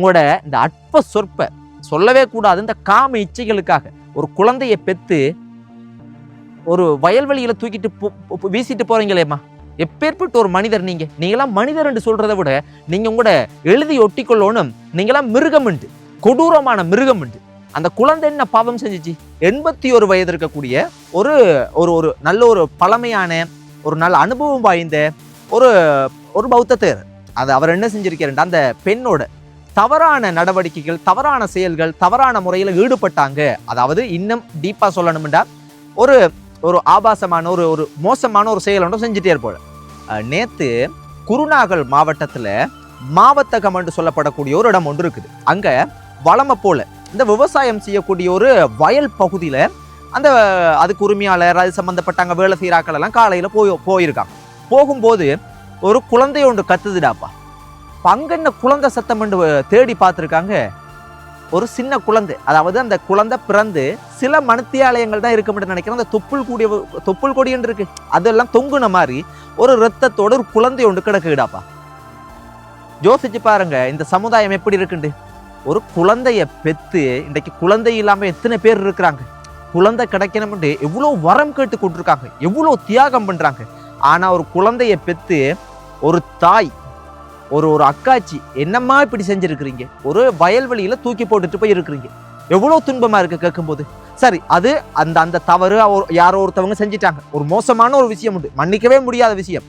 உங்களோட இந்த அற்ப சொற்ப சொல்லவே கூடாது இந்த காம இச்சைகளுக்காக ஒரு குழந்தையை பெத்து ஒரு வயல்வெளியில தூக்கிட்டு வீசிட்டு போறீங்களேம்மா. எப்பேற்பட்ட ஒரு மனிதர் நீங்களாம் மனிதர் என்று சொல்றதை விட நீங்க உங்களோட எழுதி ஒட்டிக்கொள்ளணும். நீங்களாம் மிருகம் உண்டு, கொடூரமான மிருகம் உண்டு. அந்த குழந்தை என்ன பாவம் செஞ்சிச்சு? 81 வயது இருக்கக்கூடிய ஒரு ஒரு நல்ல ஒரு பழமையான ஒரு நல்ல அனுபவம் வாய்ந்த ஒரு பௌத்த தேர். அது அவர் என்ன செஞ்சிருக்காருன்னா அந்த பெண்ணோட தவறான நடவடிக்கைகள், தவறான செயல்கள், தவறான முறையில் ஈடுபட்டாங்க. அதாவது இன்னும் டீப்பா சொல்லணும்டா ஒரு ஒரு ஆபாசமான ஒரு மோசமான ஒரு செயல் ஒன்றும் செஞ்சுட்டே இருப்போம். நேத்து குருநாகல் மாவட்டத்துல மாவத்தகம் என்று சொல்லப்படக்கூடிய ஒரு இடம் ஒன்று இருக்குது. அங்க வளமை போல இந்த விவசாயம் செய்யக்கூடிய ஒரு வயல் பகுதியில அதுக்கு உரிமையாளர், அது சம்பந்தப்பட்டாங்க வேலை செய்யறாக்கள் எல்லாம் காலையில போயிருக்காங்க. போகும்போது ஒரு குழந்தை ஒன்று கத்துதுடாப்பா. அங்க என்ன குழந்தை சத்தம் தேடி பார்த்துருக்காங்க. ஒரு சின்ன குழந்தை, அதாவது அந்த குழந்தை பிறந்து சில மனுத்தியாலயங்கள் தான் இருக்க முடியும் நினைக்கிறேன். அந்த தொப்புள் கொடி என்று இருக்கு, அதெல்லாம் தொங்குன மாதிரி ஒரு ரத்தத்தோட ஒரு குழந்தை ஒன்று கிடக்குடாப்பா. யோசிச்சு பாருங்க இந்த சமுதாயம் எப்படி இருக்குண்டு. ஒரு குழந்தைய பெத்து இன்றைக்கு குழந்தை இல்லாம எத்தனை பேர் இருக்கிறாங்க. குழந்தை கிடைக்கணும்னு எவ்வளவு வரம் கேட்டு கொண்டிருக்காங்க, எவ்வளவு தியாகம் பண்றாங்க. ஆனா ஒரு குழந்தைய பெத்து ஒரு தாய், ஒரு அக்காச்சி என்னம்மா இப்படி செஞ்சிருக்கிறீங்க, ஒரு வயல்வெளியில தூக்கி போட்டுட்டு போய் இருக்கிறீங்க, எவ்வளவு துன்பமா இருக்கு கேட்கும்போது. சரி, அது அந்த தவறு யாரோ ஒருத்தவங்க செஞ்சிட்டாங்க, ஒரு மோசமான ஒரு விஷயம் உண்டு, மன்னிக்கவே முடியாத விஷயம்.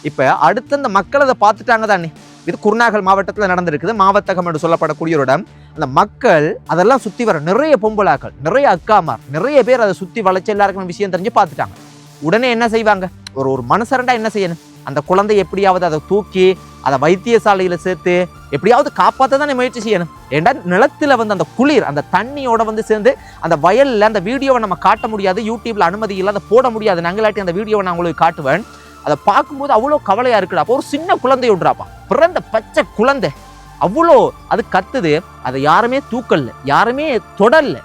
இப்ப அடுத்த அந்த மக்கள் அதை பார்த்துட்டாங்க தானே. இது குருநாகல் மாவட்டத்துல நடந்திருக்குது. மாவத்தகம் என்று சொல்லப்படக்கூடிய ஒரு இடம். அந்த மக்கள் அதெல்லாம் சுத்தி வர நிறைய பொம்பளாக்கள், நிறைய அக்காமார், நிறைய பேர் அதை சுத்தி வளைச்சு எல்லாருக்கும் விஷயம் தெரிஞ்சு பார்த்துட்டாங்க. உடனே என்ன செய்வாங்க? ஒரு மனுஷரண்டா என்ன செய்யணும்? அந்த குழந்தை எப்படியாவது அதை தூக்கி அதை வைத்தியசாலையில சேர்த்து எப்படியாவது காப்பாற்ற தானே முயற்சி செய்யணும். ஏன்னா நிலத்துல அந்த குளிர், அந்த தண்ணியோட சேர்ந்து அந்த வயல்ல அந்த வீடியோவை நம்ம காட்ட முடியாது, யூடியூப்ல அனுமதி இல்லை, அதை போட முடியாது. நாங்களாட்டி அந்த வீடியோவை நான் உங்களுக்கு காட்டுவேன். அதை பார்க்கும்போது அவ்வளோ கவலையா இருக்குடா. அப்போ ஒரு சின்ன குழந்தை விடுறாப்பா, பிறந்த பச்சை குழந்தை, அவ்வளோ அது கத்துது. அதை யாருமே தூக்கல, யாருமே தொடரல.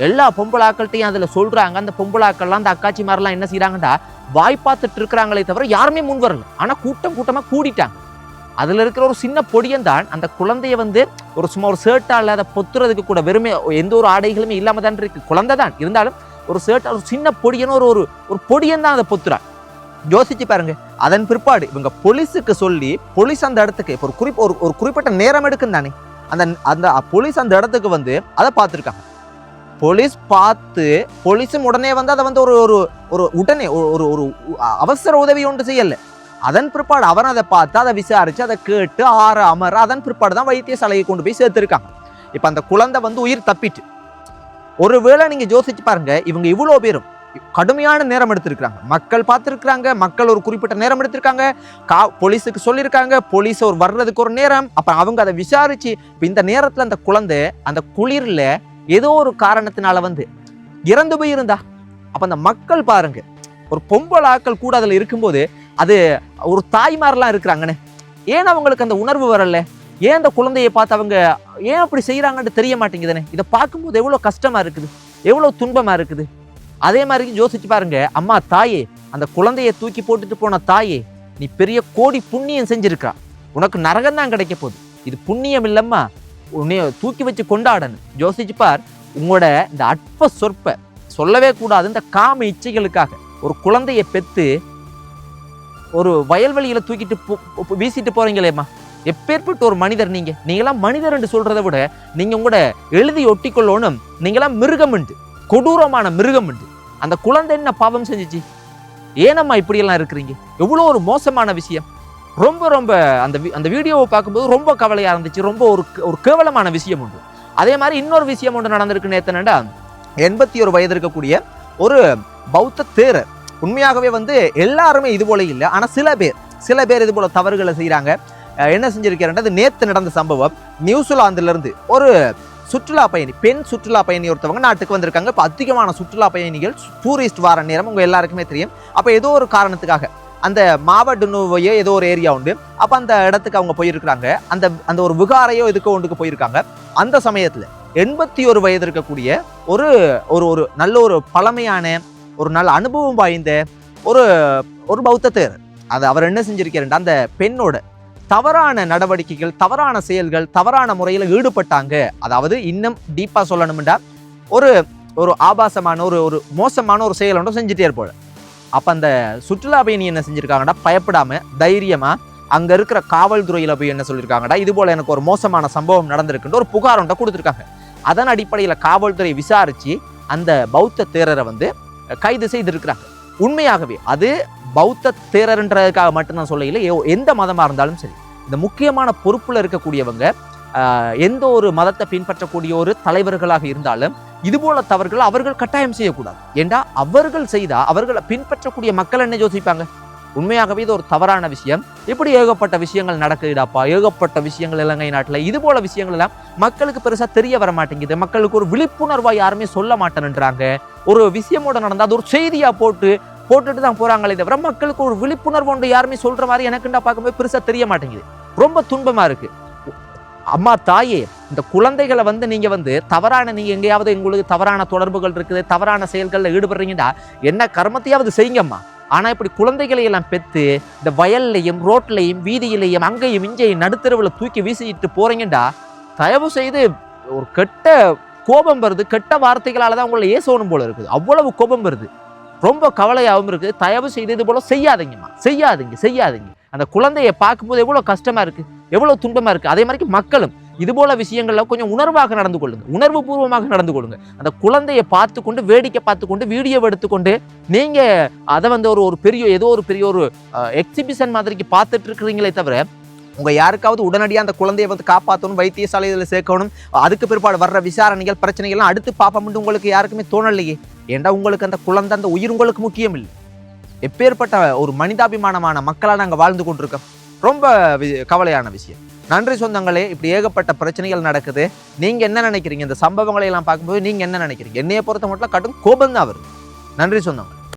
எல்லா பொம்பளாக்கள்கிட்டையும் அதுல சொல்றாங்க. அந்த பொம்பளாக்கள்லாம் அந்த அக்காச்சி மாதிரிலாம் என்ன செய்யறாங்கடா, வாய் பார்த்துட்டு இருக்கிறாங்களே தவிர யாருமே முன் வரல. ஆனா கூட்டமா கூடிட்டாங்க. அதுல இருக்கிற ஒரு சின்ன பொடியன் தான் அந்த குழந்தைய ஒரு சும்மா ஒரு ஷர்ட்டால அதை பொத்துறதுக்கு கூட வெறுமே எந்த ஒரு ஆடைகளுமே இல்லாம தான் இருக்கு. குழந்தை தான் இருந்தாலும் ஒரு ஷர்ட், ஒரு சின்ன பொடியன், ஒரு பொடியன் தான் அதை பொத்துறான். யோசிச்சு பாருங்க. அதன் பிற்பாடு இவங்க போலீஸுக்கு சொல்லி, போலீஸ் அந்த இடத்துக்கு ஒரு குறிப்பிட்ட நேரம் எடுக்கும் தானே, அந்த போலீஸ் அந்த இடத்துக்கு அதை பார்த்துருக்காங்க. போலீஸ் பார்த்து போலீஸும் உடனே அதை ஒரு உடனே ஒரு அவசர உதவி ஒன்று செய்யல. அதன் பிற்பாடு அவன் அதை பார்த்து அதை விசாரிச்சு அதை கேட்டு அமர அதன் பிற்பாடு தான் வைத்தியசாலையை கொண்டு போய் சேர்த்திருக்காங்க. இப்ப அந்த குழந்தை உயிர் தப்பிட்டு. ஒருவேளை நீங்க யோசிச்சு பாருங்க, இவங்க இவ்வளவு பேரும் கடுமையான நேரம் எடுத்திருக்காங்க, மக்கள் பார்த்திருக்காங்க, மக்கள் ஒரு குறிப்பிட்ட நேரம் எடுத்திருக்காங்க, போலீஸுக்கு சொல்லியிருக்காங்க, போலீஸ் வர்றதுக்கு ஒரு நேரம். அப்ப அவங்க அதை விசாரிச்சு இந்த நேரத்துல அந்த குழந்தை அந்த குளிர்ல ஏதோ ஒரு காரணத்தினால இறந்து போயிருந்தா, அப்ப அந்த மக்கள் பாருங்க, ஒரு பொம்பளாக்கள் கூட அதுல இருக்கும்போது அது ஒரு தாய்மாரெல்லாம் இருக்கிறாங்கன்னு ஏன் அவங்களுக்கு அந்த உணர்வு வரல? ஏன் அந்த குழந்தையை பார்த்து அவங்க ஏன் அப்படி செய்யறாங்கன்னு தெரிய மாட்டேங்குதுன்னு. இதை பார்க்கும்போது எவ்வளவு கஷ்டமா இருக்குது, எவ்வளவு துன்பமா இருக்குது. அதே மாதிரி யோசிச்சு பாருங்க, அம்மா தாயே, அந்த குழந்தையை தூக்கி போட்டுட்டு போன தாயே, நீ பெரிய கோடி புண்ணியம் செஞ்சிருக்கா, உனக்கு நரகம் தான் கிடைக்க போகுது, இது புண்ணியம் இல்லம்மா, உன்னைய தூக்கி வச்சு கொண்டாடணும். யோசிச்சு பார், உங்களோட இந்த அற்ப சொற்ப சொல்லவே கூடாது இந்த காம இச்சைகளுக்காக ஒரு குழந்தையை பெத்து ஒரு வயல்வெளியில தூக்கிட்டு வீசிட்டு போறீங்களேம்மா. எப்பேற்பட்ட ஒரு மனிதர் நீங்களாம் மனிதர் என்று சொல்றதை விட நீங்க உங்களோட எழுதி ஒட்டிக்கொள்ளணும். நீங்களாம் மிருகம் உண்டு, கொடூரமான மிருகம் உண்டு. அந்த குழந்தை என்ன பாவம் செஞ்சிச்சு? ஏனம்மா இப்படியெல்லாம் இருக்கிறீங்க? எவ்வளோ ஒரு மோசமான விஷயம். ரொம்ப அந்த வீடியோவை பார்க்கும்போது ரொம்ப கவலையா இருந்துச்சு. ரொம்ப ஒரு கேவலமான விஷயம் உண்டு. அதே மாதிரி இன்னொரு விஷயம் ஒன்று நடந்திருக்கு. நேத்தனடா 81 வயது இருக்கக்கூடிய ஒரு பௌத்த தேரர். உண்மையாகவே எல்லாருமே இது போல இல்லை, ஆனா சில பேர் இது போல தவறுகளை செய்யறாங்க. என்ன செஞ்சிருக்காருன்னா, அது நேத்து நடந்த சம்பவம். நியூசிலாந்துல இருந்து ஒரு சுற்றுலா பயணி, பெண் சுற்றுலா பயணி ஒருத்தவங்க நாட்டுக்கு வந்திருக்காங்க. இப்போ அதிகமான சுற்றுலா பயணிகள், டூரிஸ்ட் வார நேரம் உங்க எல்லாருக்குமே தெரியும். அப்ப ஏதோ ஒரு காரணத்துக்காக அந்த மாவட்டனுவையோ ஏதோ ஒரு ஏரியா உண்டு, அப்ப அந்த இடத்துக்கு அவங்க போயிருக்கிறாங்க. அந்த ஒரு விகாரையோ இதுக்கு ஒன்றுக்கு போயிருக்காங்க. அந்த சமயத்துல 81 வயது இருக்கக்கூடிய ஒரு நல்ல ஒரு பழமையான ஒரு நல்ல அனுபவம் வாய்ந்த ஒரு பௌத்த தேரர். அது அவர் என்ன செஞ்சிருக்காருன்னா, அந்த பெண்ணோட தவறான நடவடிக்கைகள், தவறான செயல்கள், தவறான முறையில் ஈடுபட்டாங்க. அதாவது இன்னும் டீப்பா சொல்லணும்டா ஒரு ஒரு ஆபாசமான ஒரு மோசமான ஒரு செயல் ஒன்று செஞ்சுட்டே இருப்போம். அப்ப அந்த சுற்றுலா பயணி என்ன செஞ்சிருக்காங்கடா, பயப்படாம தைரியமா அங்க இருக்கிற காவல்துறையில போய் என்ன சொல்லியிருக்காங்கடா, இது போல எனக்கு ஒரு மோசமான சம்பவம் நடந்திருக்குன்னு ஒரு புகார் ஒன்றை கொடுத்துருக்காங்க. அதன் அடிப்படையில் காவல்துறை விசாரிச்சு அந்த பௌத்த தேரரை வந்து கைது செய்திருக்கிறாங்க. உண்மையாகவே அது பௌத்த தேரர்ன்றதுக்காக மட்டும்தான் சொல்லையில், எந்த மதமா இருந்தாலும் சரி, இந்த முக்கியமான பொறுப்புல இருக்கக்கூடியவங்க எந்த ஒரு மதத்தை பின்பற்றக்கூடிய ஒரு தலைவர்களாக இருந்தாலும் இது போல தவறுகள் அவர்கள் கட்டாயம் செய்யக்கூடாது. ஏண்டா அவர்கள் செய்தா அவர்களை பின்பற்றக்கூடிய மக்கள் என்ன யோசிப்பாங்க? உண்மையாகவே இது ஒரு தவறான விஷயம். இப்படி ஏகப்பட்ட விஷயங்கள் நடக்குதுடாப்பா, ஏகப்பட்ட விஷயங்கள் இலங்கை நாட்டில் இது போல விஷயங்கள் எல்லாம் மக்களுக்கு பெருசா தெரிய வர மாட்டேங்குது. மக்களுக்கு ஒரு விழிப்புணர்வா யாருமே சொல்ல மாட்டேன்றாங்க. ஒரு விஷயமோட நடந்தா அது ஒரு செய்தியா போட்டுட்டு தான் போறாங்களே தவிர மக்களுக்கு ஒரு விழிப்புணர்வு ஒன்று யாருமே சொல்ற மாதிரி எனக்குண்டா பார்க்கும்போது பெருசா தெரிய மாட்டேங்குது. ரொம்ப துன்பமா இருக்கு. அம்மா தாயே, இந்த குழந்தைகளை வந்து நீங்க வந்து தவறான, நீங்க எங்கேயாவது உங்களுக்கு தவறான தொடர்புகள் இருக்குது, தவறான செயல்களில் ஈடுபடுறீங்கன்னா என்ன கர்மத்தையாவது செய்யுங்கம்மா. ஆனா இப்படி குழந்தைகளை எல்லாம் பெற்று இந்த வயல்லையும் ரோட்லையும் வீதியிலையும் அங்கேயும் இங்கேயும் நடுத்தரவுல தூக்கி வீசிட்டு போறீங்கடா, தயவு செய்து ஒரு கெட்ட கோபம் வருது. கெட்ட வார்த்தைகளால தான் உங்களை ஏசோனும் போல இருக்குது. அவ்வளவு கோபம் வருது. ரொம்ப கவலையாகவும் இருக்குது. தயவு செய்து இது போல செய்யாதீங்கம்மா, செய்யாதீங்க. அந்த குழந்தையை பார்க்கும்போது எவ்வளவு கஷ்டமா இருக்கு, எவ்வளவு துன்பமா இருக்கு. அதே மாதிரி மக்களும் இது போல விஷயங்கள்ல கொஞ்சம் உணர்வாக நடந்து கொள்ளுங்க, உணர்வு பூர்வமாக நடந்து கொள்ளுங்க. அந்த குழந்தையை பார்த்து கொண்டு, வேடிக்கை பார்த்து கொண்டு, வீடியோ எடுத்துக்கொண்டு நீங்க அதை வந்து ஒரு பெரிய ஒரு எக்ஸிபிஷன் மாதிரிக்கு பார்த்துட்டு இருக்கிறீங்களே தவிர உங்க யாருக்காவது உடனடியாக அந்த குழந்தையை வந்து காப்பாற்றணும், வைத்தியசாலையில் சேர்க்கணும், அதுக்கு பிற்பாடு வர்ற விசாரணைகள் பிரச்சனைகள்லாம் அடுத்து பார்ப்போம்னு உங்களுக்கு யாருக்குமே தோணலையே. ஏண்டா உங்களுக்கு அந்த குழந்தை, அந்த உயிர் உங்களுக்கு முக்கியம் இல்லை. எப்பேற்பட்ட ஒரு மனிதாபிமானமான மக்களாக நாங்கள் வாழ்ந்து கொண்டிருக்கோம். ரொம்ப கவலையான விஷயம். நன்றி சொந்தங்களே. இப்படி ஏகப்பட்ட பிரச்சனைகள் நடக்குது. நீங்க என்ன நினைக்கிறீங்க? இந்த சம்பவங்களை எல்லாம் பார்க்கும்போது நீங்க என்ன நினைக்கிறீங்க? என்னைய பொறுத்த மட்டும் கடும் கோபம் தான் வருது. நன்றி சொந்தங்கள்.